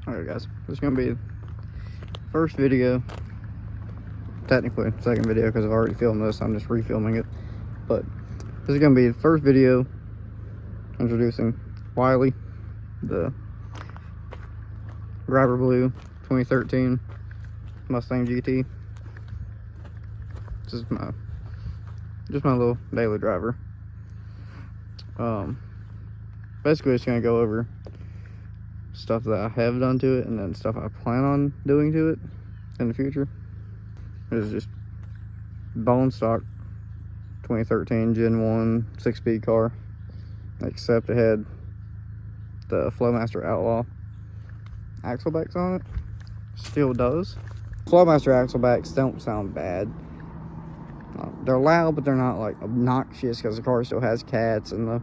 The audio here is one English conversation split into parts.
Alright guys, this is going to be the first video, technically second video because I've already filmed this, I'm just refilming it. But this is going to be the first video introducing Wile E, the Grabber Blue 2013 Mustang GT. This is my little daily driver. Basically it's going to go over stuff that I have done to it and then stuff I plan on doing to it in the future. It's just bone stock 2013 Gen 1 6-speed car, except it had the Flowmaster Outlaw axle backs on it. Still does. Flowmaster axle backs don't sound bad. They're loud, but they're not like obnoxious because the car still has cats and the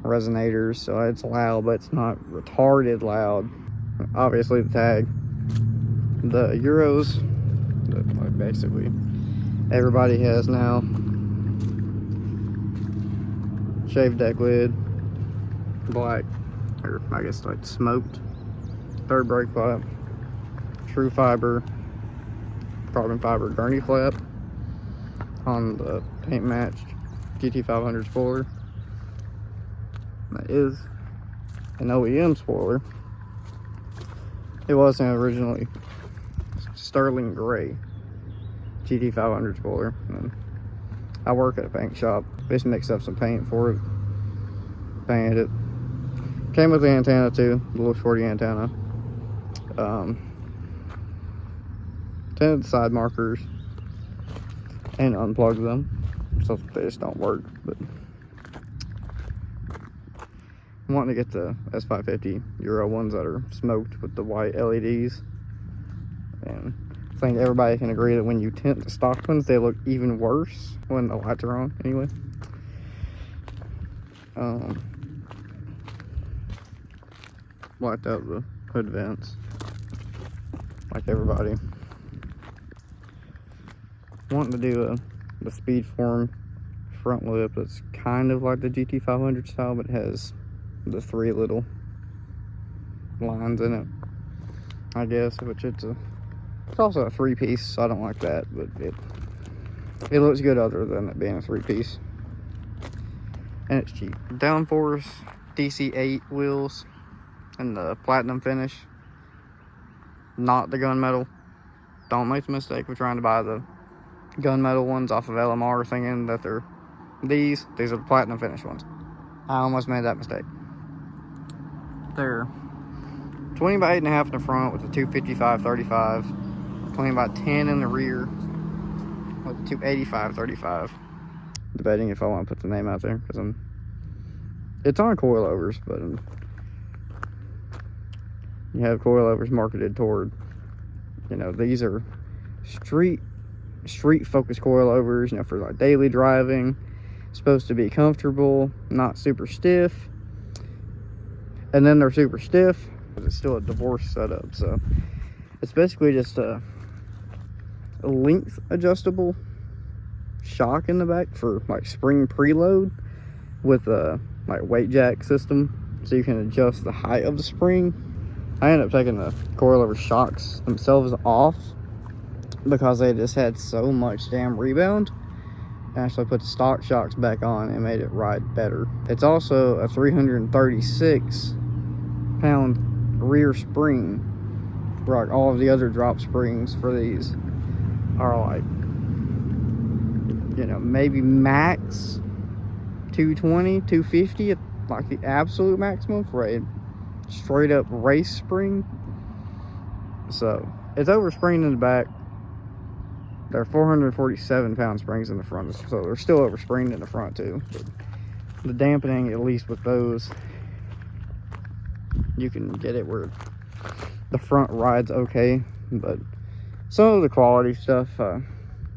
resonators, so it's loud, but it's not retarded loud. Obviously the tag, the Euros that like basically everybody has now. Shaved deck lid, black, or I guess like smoked third brake flap, true fiber carbon fiber gurney flap on the paint matched GT500 spoiler. That is an OEM spoiler. It wasn't originally sterling gray GT500 spoiler. And I work at a paint shop. Just mixed up some paint for it, painted it. Came with the antenna too, the little shorty antenna. Tinted the side markers and unplugged them, so they just don't work. But I'm wanting to get the S550 Euro ones that are smoked with the white LEDs, and I think everybody can agree that when you tint the stock ones, they look even worse when the lights are on anyway. Wiped out the hood vents like everybody. Wanting to do the speed form front lip that's kind of like the GT500 style, but it has the 3 little lines in it, I guess, which it's also a 3-piece, so I don't like that, but it looks good other than it being a 3-piece, and it's cheap. Downforce DC8 wheels and the platinum finish, not the gunmetal. Don't make the mistake of trying to buy the gunmetal ones off of LMR thinking that they're these are the platinum finish ones. I almost made that mistake. They're 20 by 8.5 in the front with a 255/35, 20 by 10 in the rear with a 285/35. Debating if I want to put the name out there because it's on coilovers, but you have coilovers marketed toward, you know, these are street focused coilovers, you know, for like daily driving. Supposed to be comfortable, not super stiff, and then they're super stiff because it's still a divorce setup. So it's basically just a length adjustable shock in the back for like spring preload with a like weight jack system, so you can adjust the height of the spring. I ended up taking the coilover shocks themselves off because they just had so much damn rebound. Actually put the stock shocks back on and made it ride better. It's also a 336 pound rear spring, where like all of the other drop springs for these are like, you know, maybe max 220 250 at like the absolute maximum for a straight up race spring. So it's overspringed in the back. They're 447 pound springs in the front, so they're still overspringed in the front too. But the dampening, at least with those, you can get it where the front rides okay. But some of the quality stuff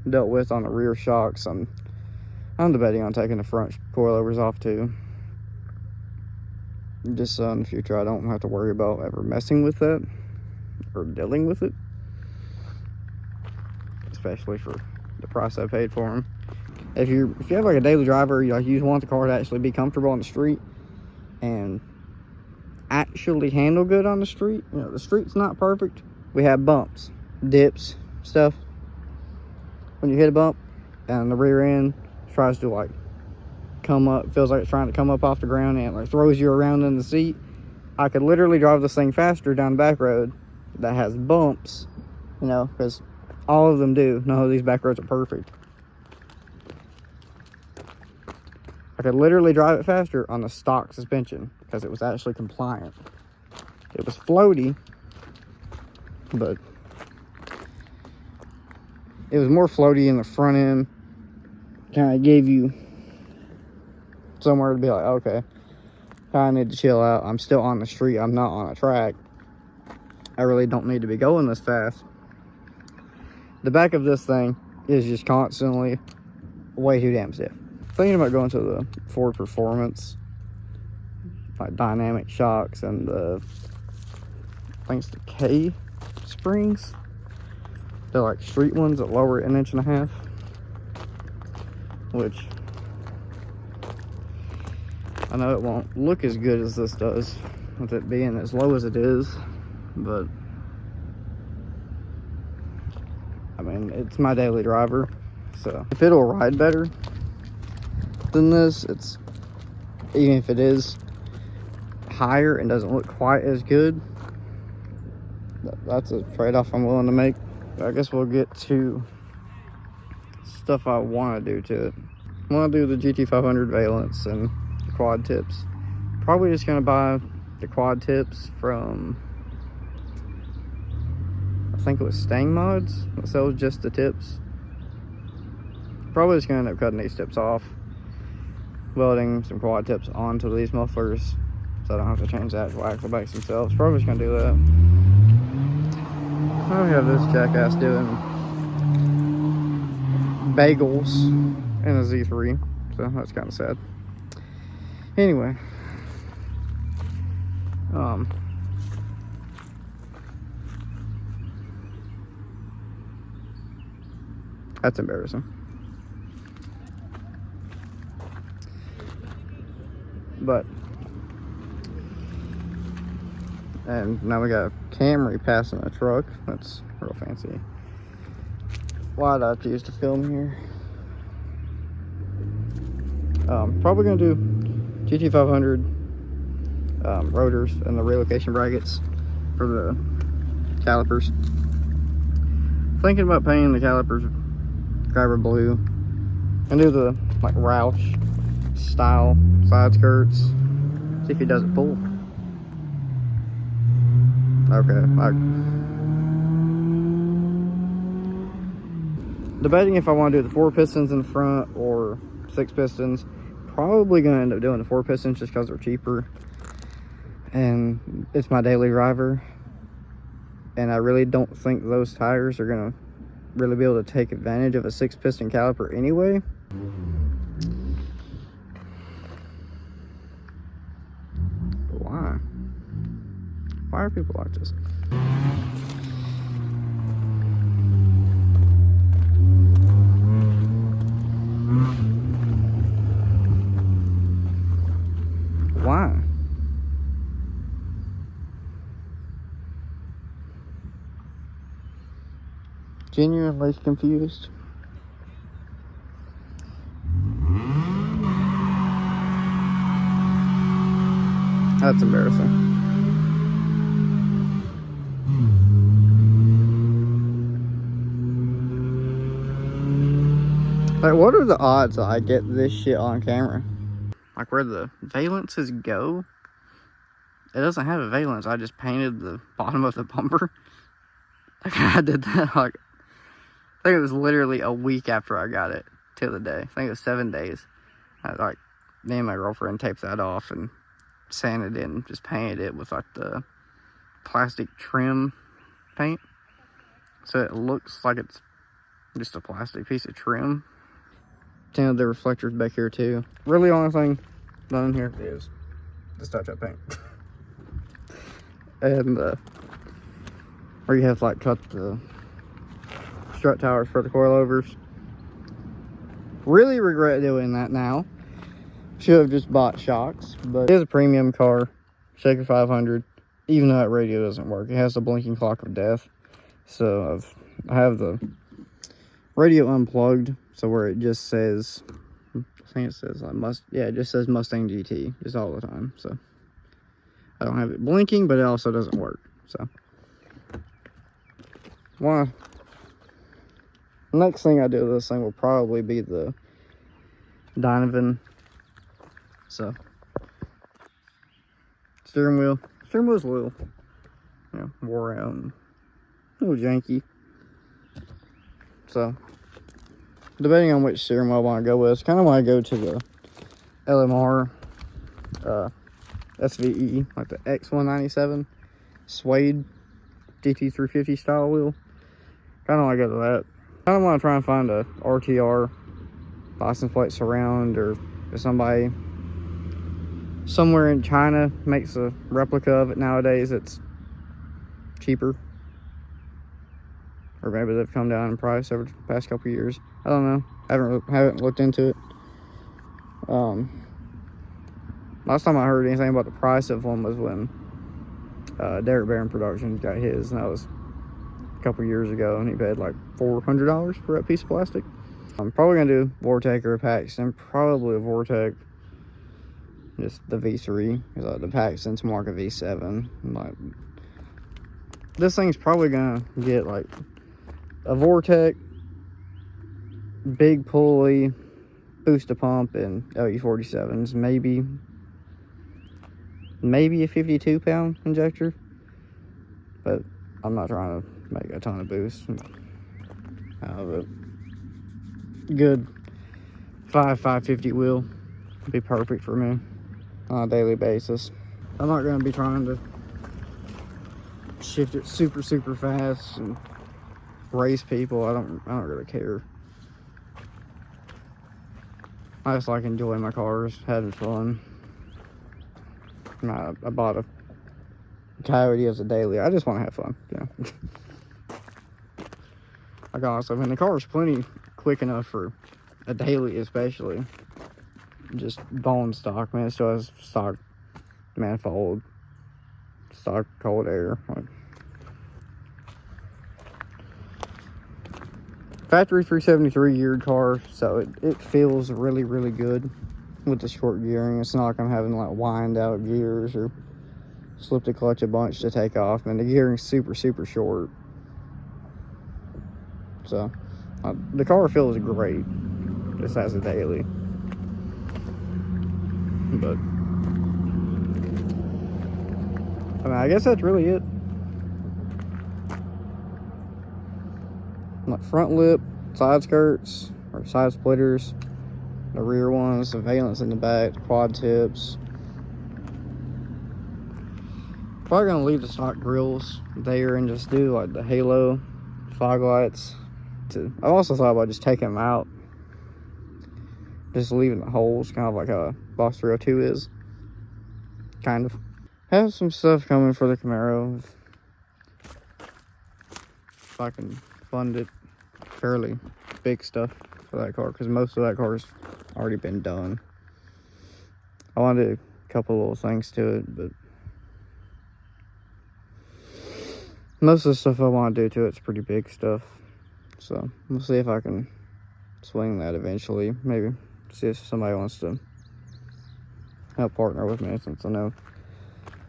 dealt with on the rear shocks, I'm debating on taking the front coilovers off too, just so in the future I don't have to worry about ever messing with that or dealing with it, especially for the price I paid for them. If you have like a daily driver, you want the car to actually be comfortable on the street and actually handle good on the street. You know, the street's not perfect. We have bumps, dips, stuff. When you hit a bump and the rear end tries to like come up, feels like it's trying to come up off the ground, and it like throws you around in the seat, I could literally drive this thing faster down the back road that has bumps, you know, because all of them do. None of these back roads are perfect. I could literally drive it faster on the stock suspension because it was actually compliant. It was floaty, but it was more floaty in the front end. Kind of gave you somewhere to be like, okay, I need to chill out. I'm still on the street. I'm not on a track. I really don't need to be going this fast. The back of this thing is just constantly way too damn stiff. Thinking about going to the Ford Performance, like dynamic shocks and the, I think it's the K springs. They're like street ones that lower 1.5 inches, which I know it won't look as good as this does with it being as low as it is, but I mean, it's my daily driver, so if it'll ride better than this, it's, even if it is higher and doesn't look quite as good, that's a trade-off I'm willing to make. I guess we'll get to stuff I want to do to it. I want to do the GT500 valence and the quad tips. Probably just going to buy the quad tips from, I think it was Stang Mods that sells just the tips. Probably just going to end up cutting these tips off, welding some quad tips onto these mufflers so I don't have to change the actual axle backs themselves. Probably just going to do that. Now we have this jackass doing bagels in a Z3, so that's kind of sad. Anyway, that's embarrassing. But, and now we got a Camry passing a truck. That's real fancy. Why'd I have to use to film here? Probably gonna do GT500 rotors and the relocation brackets for the calipers. Thinking about painting the calipers driver blue and do the like Roush style side skirts. See if he doesn't pull. Okay, debating if I want to do the 4 pistons in the front or 6 pistons. Probably gonna end up doing the 4 pistons just because they're cheaper and it's my daily driver, and I really don't think those tires are gonna really be able to take advantage of a 6 piston caliper anyway. But why are people like this? Why? Genuinely confused. That's embarrassing. Like, what are the odds that I get this shit on camera? Like, where the valences go, it doesn't have a valence. I just painted the bottom of the bumper. Like, I did that, like, I think it was literally a week after I got it to the day. I think it was 7 days. Me and my girlfriend taped that off and sanded it and just painted it with, like, the plastic trim paint. So it looks like it's just a plastic piece of trim. Tinted the reflectors back here too. Really, the only thing done here is this touch-up paint. And where you have to like cut the strut towers for the coilovers. Really regret doing that now. Should have just bought shocks, but it is a premium car, Shaker 500, even though that radio doesn't work. It has the blinking clock of death. So I have the radio unplugged, so where it just says, I think it says it just says Mustang GT just all the time. So I don't have it blinking, but it also doesn't work. So next thing I do with this thing will probably be the Dynavan. So steering wheel's a little, wore out and a little janky. So debating on which steering wheel I want to go with. Kind of want to go to the LMR SVE, like the X197 suede GT350 style wheel. Kind of want to go to that. Kind of want to try and find a RTR license plate surround, or if somebody somewhere in China makes a replica of it nowadays, it's cheaper. Or maybe they've come down in price over the past couple years. I don't know. Haven't looked into it. Last time I heard anything about the price of one was when Derek Barron Productions got his, and that was a couple years ago, and he paid like $400 for that piece of plastic. I'm probably gonna do Vortec or a Paxton, probably a Vortec, just the V3, because the Paxton's more like a V7. Like, this thing's probably gonna get like a Vortec, big pulley, booster pump, and LE47s, maybe a 52-pound injector, but I'm not trying to make a ton of boost out of it. Good 550 wheel would be perfect for me on a daily basis. I'm not going to be trying to shift it super fast and race people. I don't really care. I just like enjoying my cars, having fun. I bought a Coyote as a daily. I just want to have fun, Like, honestly, I mean, the car is plenty quick enough for a daily, especially. Just bone stock, man. It still has stock manifold, stock cold air. Factory 373 geared car, so it feels really good with the short gearing. It's not like I'm having like wind out gears or slip the clutch a bunch to take off. And the gearing's super short. So the car feels great just as a daily. But I mean, I guess that's really it. Like front lip, side skirts, or side splitters, the rear ones, the valence in the back, the quad tips. Probably gonna leave the stock grills there and just do like the halo fog lights. I've also thought about just taking them out, just leaving the holes, kind of like how a Boss 302 is. Kind of. Have some stuff coming for the Camaro if I can fund it. Fairly big stuff for that car, because most of that car's already been done. I want to do a couple little things to it, but most of the stuff I want to do to it's pretty big stuff. So we'll see if I can swing that eventually. Maybe see if somebody wants to help partner with me, since I know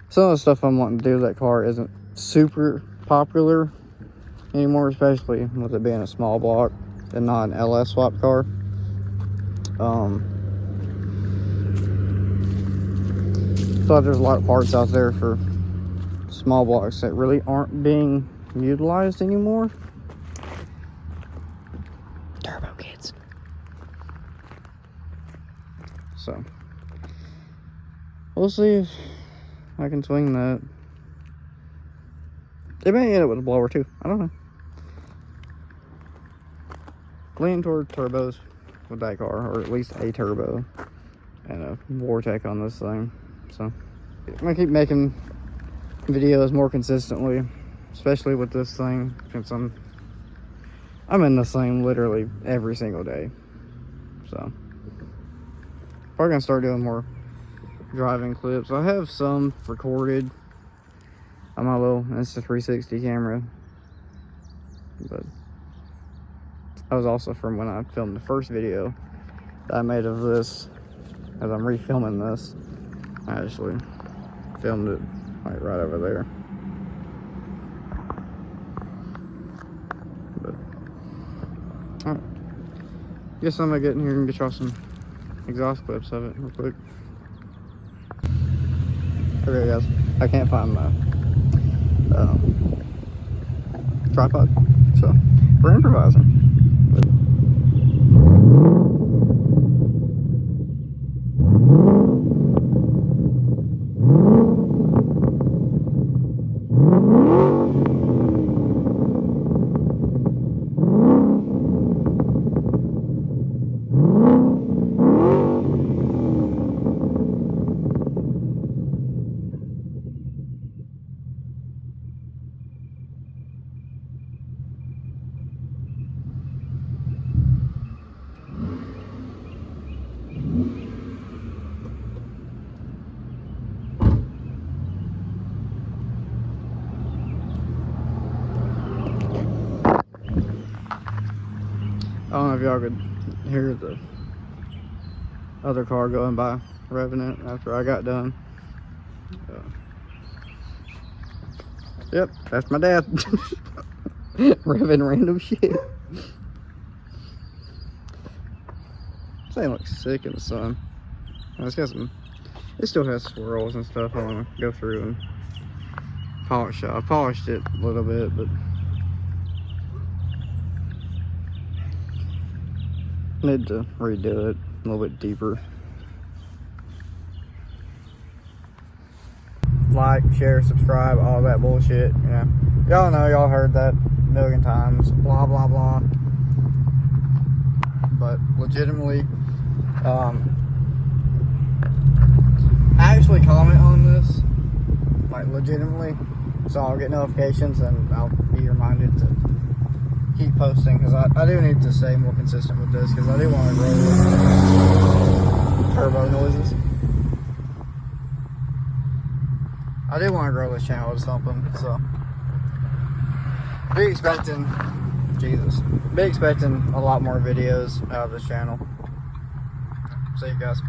some of the stuff I'm wanting to do with that car isn't super popular anymore, especially with it being a small block and not an LS swap car. So there's a lot of parts out there for small blocks that really aren't being utilized anymore. Turbo kids. So we'll see if I can swing that. It may end up with a blower too. I don't know. Leaning toward turbos with that car, or at least a turbo and a Vortec on this thing. So I'm gonna keep making videos more consistently, especially with this thing, since I'm in this thing literally every single day. So probably gonna start doing more driving clips. I have some recorded on my little Insta360 camera, but that was also from when I filmed the first video that I made of this. As I'm refilming this, I actually filmed it like right over there. But alright, guess I'm gonna get in here and get y'all some exhaust clips of it real quick. Okay guys, I can't find my tripod, so we're improvising. I don't know if y'all could hear the other car going by, revving it after I got done. Yep, that's my dad. Revving random shit. This thing looks sick in the sun. It's got some, it still has swirls and stuff. I want to go through and polish it. I polished it a little bit, but need to redo it a little bit deeper. Like, share, subscribe, all that bullshit, you know. Y'all know, y'all heard that a million times, blah, blah, blah. But legitimately, actually comment on this, like legitimately, so I'll get notifications and I'll be reminded to keep posting, because I do need to stay more consistent with this, because I do want to grow with turbo noises. I do want to grow this channel to something, so be expecting a lot more videos out of this channel. See you guys.